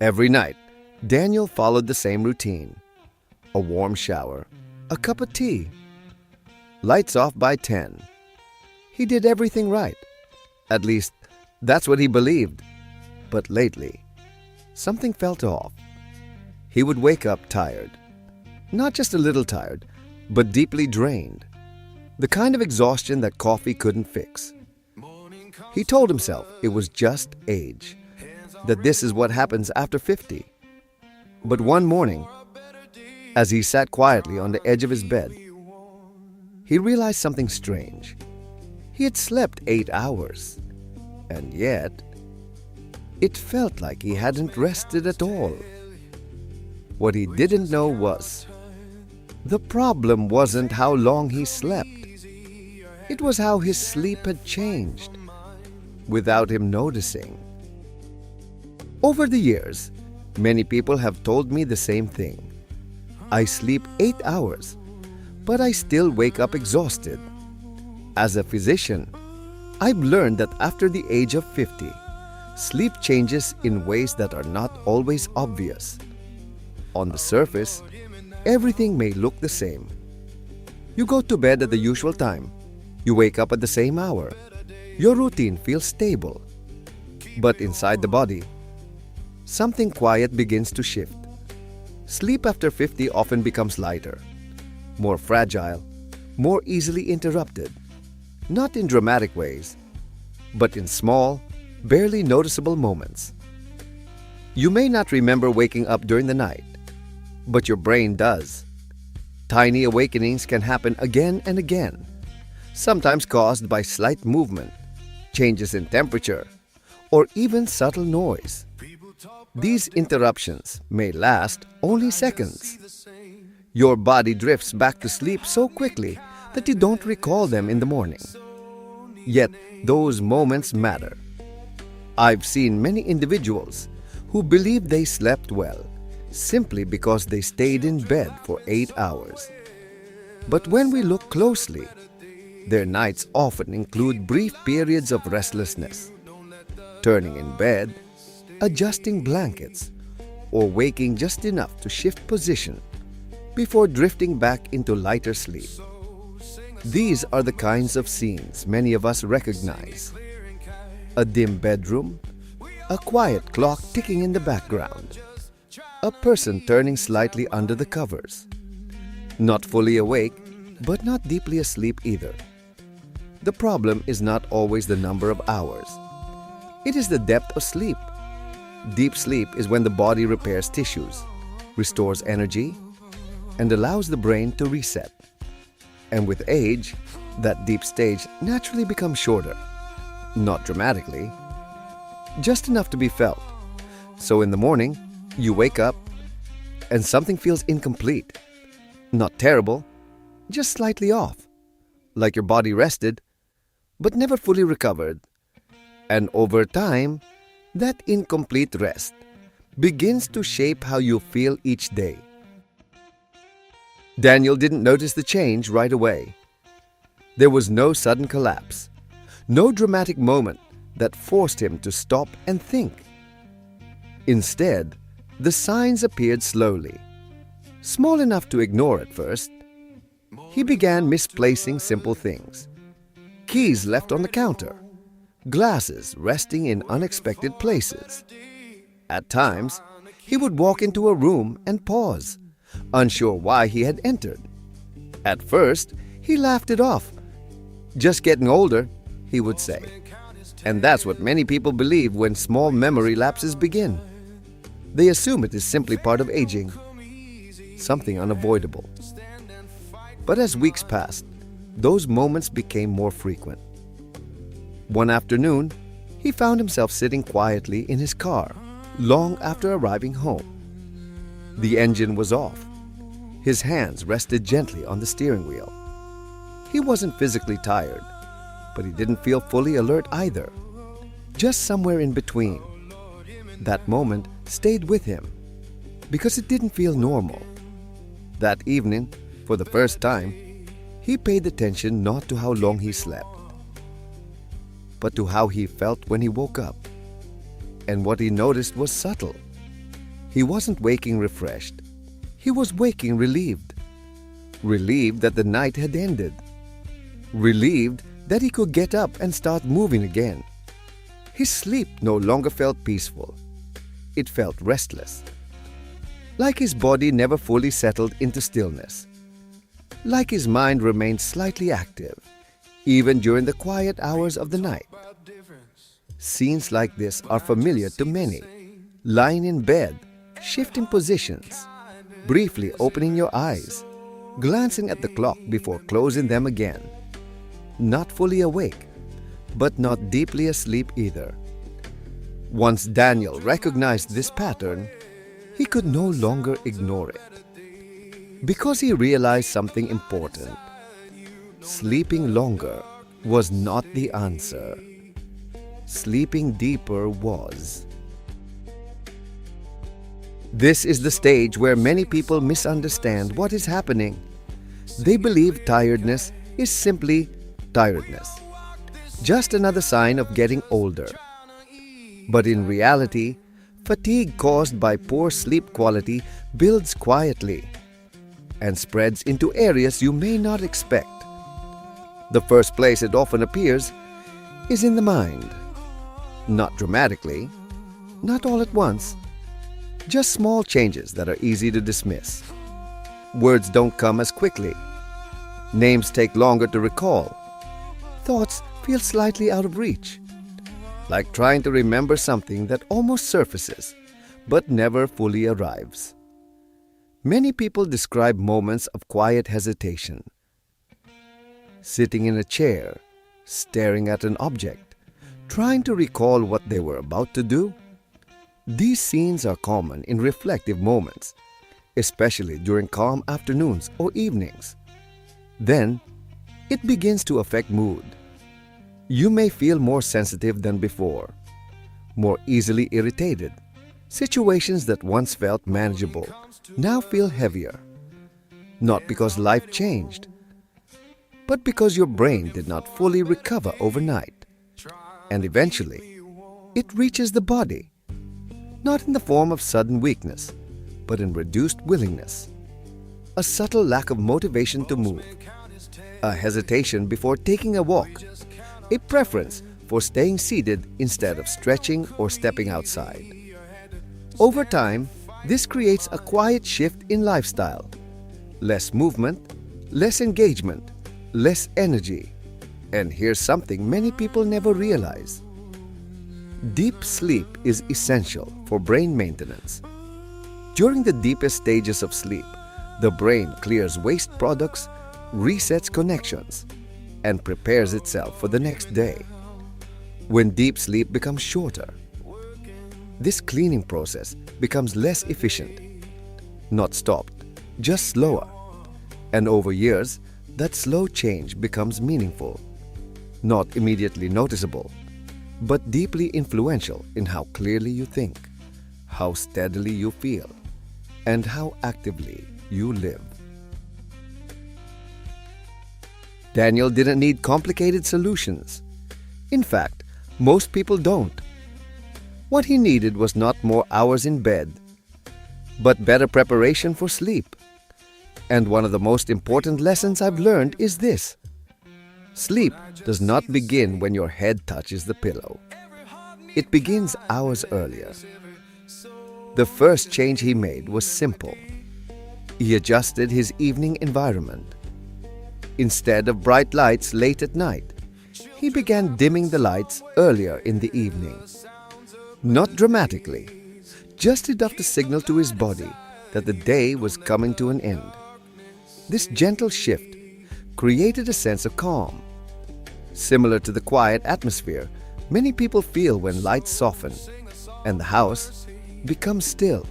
Every night, Daniel followed the same routine. A warm shower, a cup of tea, lights off by 10. He did everything right. At least, that's what he believed. But lately, something felt off. He would wake up tired. Not just a little tired, but deeply drained. The kind of exhaustion that coffee couldn't fix. He told himself it was just age, that this is what happens after 50. But one morning, as he sat quietly on the edge of his bed, he realized something strange. He had slept 8 hours, and yet it felt like he hadn't rested at all. What he didn't know was, the problem wasn't how long he slept. It was how his sleep had changed, without him noticing. Over the years, many people have told me the same thing. I sleep 8 hours, but I still wake up exhausted. As a physician, I've learned that after the age of 50, sleep changes in ways that are not always obvious. On the surface, everything may look the same. You go to bed at the usual time. You wake up at the same hour. Your routine feels stable. But inside the body, something quiet begins to shift. Sleep after 50 often becomes lighter, more fragile, more easily interrupted. Not in dramatic ways, but in small, barely noticeable moments. You may not remember waking up during the night, but your brain does. Tiny awakenings can happen again and again, sometimes caused by slight movement, changes in temperature, or even subtle noise. These interruptions may last only seconds. Your body drifts back to sleep so quickly that you don't recall them in the morning. Yet, those moments matter. I've seen many individuals who believe they slept well simply because they stayed in bed for 8 hours. But when we look closely, their nights often include brief periods of restlessness, turning in bed, adjusting blankets, or waking just enough to shift position before drifting back into lighter sleep. These are the kinds of scenes many of us recognize. A dim bedroom, a quiet clock ticking in the background, a person turning slightly under the covers. Not fully awake, but not deeply asleep either. The problem is not always the number of hours. It is the depth of sleep. Deep sleep is when the body repairs tissues, restores energy, and allows the brain to reset. And with age, that deep stage naturally becomes shorter. Not dramatically, just enough to be felt. So in the morning, you wake up and something feels incomplete. Not terrible, just slightly off. Like your body rested, but never fully recovered. And over time, that incomplete rest begins to shape how you feel each day. Daniel didn't notice the change right away. There was no sudden collapse, no dramatic moment that forced him to stop and think. Instead, the signs appeared slowly, small enough to ignore at first. He began misplacing simple things. Keys left on the counter, glasses resting in unexpected places. At times, he would walk into a room and pause, unsure why he had entered. At first, he laughed it off. Just getting older, he would say. And that's what many people believe when small memory lapses begin. They assume it is simply part of aging, something unavoidable. But as weeks passed, those moments became more frequent. One afternoon, he found himself sitting quietly in his car long after arriving home. The engine was off. His hands rested gently on the steering wheel. He wasn't physically tired, but he didn't feel fully alert either. Just somewhere in between. That moment stayed with him because it didn't feel normal. That evening, for the first time, he paid attention not to how long he slept, but to how he felt when he woke up. And what he noticed was subtle, He wasn't waking refreshed. He was waking relieved. Relieved that the night had ended. Relieved that he could get up and start moving again. His sleep no longer felt peaceful. It felt restless. Like his body never fully settled into stillness. Like his mind remained slightly active, even during the quiet hours of the night. Scenes like this are familiar to many. Lying in bed, shifting positions, briefly opening your eyes, glancing at the clock before closing them again. Not fully awake, but not deeply asleep either. Once Daniel recognized this pattern, he could no longer ignore it. Because he realized something important. Sleeping longer was not the answer. Sleeping deeper was. This is the stage where many people misunderstand what is happening. They believe tiredness is simply tiredness, just another sign of getting older. But in reality, fatigue caused by poor sleep quality builds quietly and spreads into areas you may not expect. The first place it often appears is in the mind. Not dramatically, not all at once, just small changes that are easy to dismiss. Words don't come as quickly. Names take longer to recall. Thoughts feel slightly out of reach. Like trying to remember something that almost surfaces, but never fully arrives. Many people describe moments of quiet hesitation. Sitting in a chair, staring at an object, trying to recall what they were about to do. These scenes are common in reflective moments, especially during calm afternoons or evenings. Then, it begins to affect mood. You may feel more sensitive than before, more easily irritated. Situations that once felt manageable now feel heavier. Not because life changed, but because your brain did not fully recover overnight. And eventually, it reaches the body. Not in the form of sudden weakness, but in reduced willingness. A subtle lack of motivation to move. A hesitation before taking a walk. A preference for staying seated instead of stretching or stepping outside. Over time, this creates a quiet shift in lifestyle. Less movement, less engagement, less energy. And here's something many people never realize. Deep sleep is essential for brain maintenance. During the deepest stages of sleep, the brain clears waste products, resets connections, and prepares itself for the next day. When deep sleep becomes shorter, this cleaning process becomes less efficient. Not stopped, just slower. And over years, that slow change becomes meaningful. Not immediately noticeable, but deeply influential in how clearly you think, how steadily you feel, and how actively you live. Daniel didn't need complicated solutions. In fact, most people don't. What he needed was not more hours in bed, but better preparation for sleep. And one of the most important lessons I've learned is this. Sleep does not begin when your head touches the pillow. It begins hours earlier. The first change he made was simple. He adjusted his evening environment. Instead of bright lights late at night, he began dimming the lights earlier in the evening. Not dramatically, just enough to signal to his body that the day was coming to an end. This gentle shift created a sense of calm. Similar to the quiet atmosphere many people feel when lights soften and the house becomes still.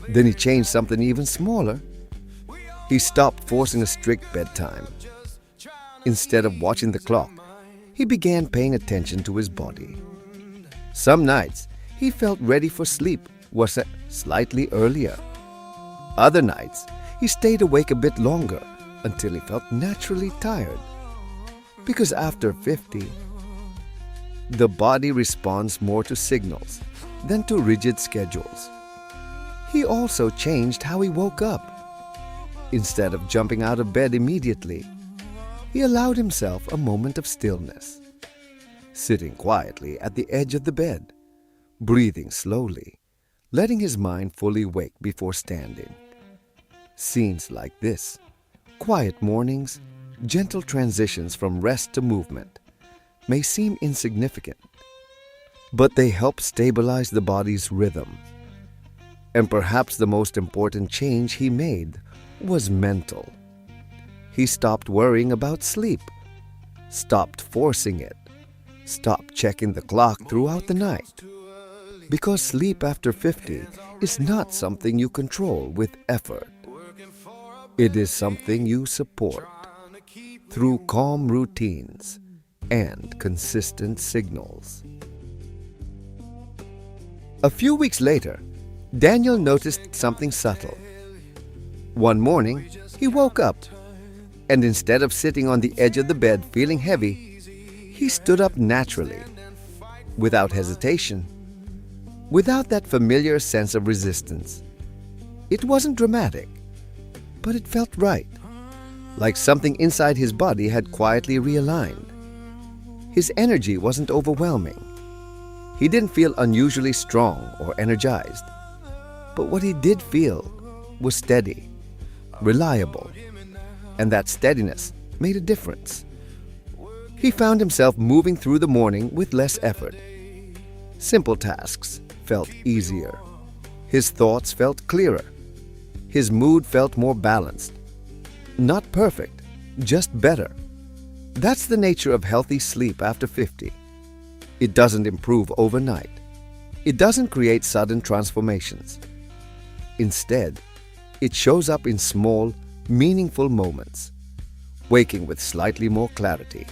Then he changed something even smaller. He stopped forcing a strict bedtime. Instead of watching the clock, he began paying attention to his body. Some nights, he felt ready for sleep was slightly earlier. Other nights, he stayed awake a bit longer until he felt naturally tired. Because after 50, the body responds more to signals than to rigid schedules. he also changed how he woke up. Instead of jumping out of bed immediately, he allowed himself a moment of stillness, sitting quietly at the edge of the bed, breathing slowly, letting his mind fully wake before standing. Scenes like this, quiet mornings, gentle transitions from rest to movement, may seem insignificant, but they help stabilize the body's rhythm. And perhaps the most important change he made was mental. He stopped worrying about sleep, stopped forcing it, stopped checking the clock throughout the night. Because sleep after 50 is not something you control with effort. It is something you support through calm routines and consistent signals. A few weeks later, Daniel noticed something subtle. One morning, he woke up, and instead of sitting on the edge of the bed feeling heavy, he stood up naturally, without hesitation, without that familiar sense of resistance. It wasn't dramatic, but it felt right, like something inside his body had quietly realigned. His energy wasn't overwhelming. He didn't feel unusually strong or energized, but what he did feel was steady, reliable, and that steadiness made a difference. He found himself moving through the morning with less effort. Simple tasks felt easier. His thoughts felt clearer. His mood felt more balanced. Not perfect, just better. That's the nature of healthy sleep after 50. It doesn't improve overnight. It doesn't create sudden transformations. Instead, it shows up in small, meaningful moments. Waking with slightly more clarity,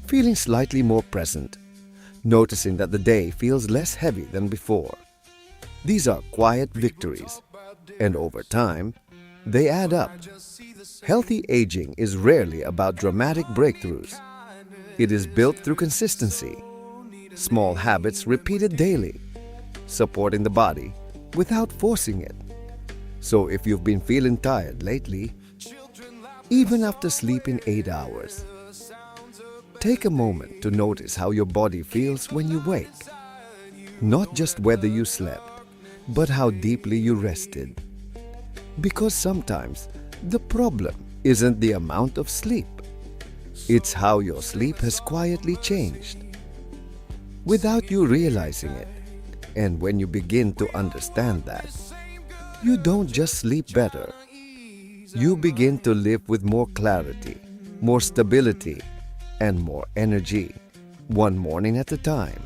feeling slightly more present, noticing that the day feels less heavy than before. These are quiet victories, and over time, they add up. Healthy aging is rarely about dramatic breakthroughs. It is built through consistency, small habits repeated daily, supporting the body without forcing it. So if you've been feeling tired lately, even after sleeping 8 hours, take a moment to notice how your body feels when you wake. Not just whether you slept, but how deeply you rested. Because sometimes the problem isn't the amount of sleep. It's how your sleep has quietly changed without you realizing it. And when you begin to understand that, you don't just sleep better. You begin to live with more clarity, more stability, and more energy, one morning at a time.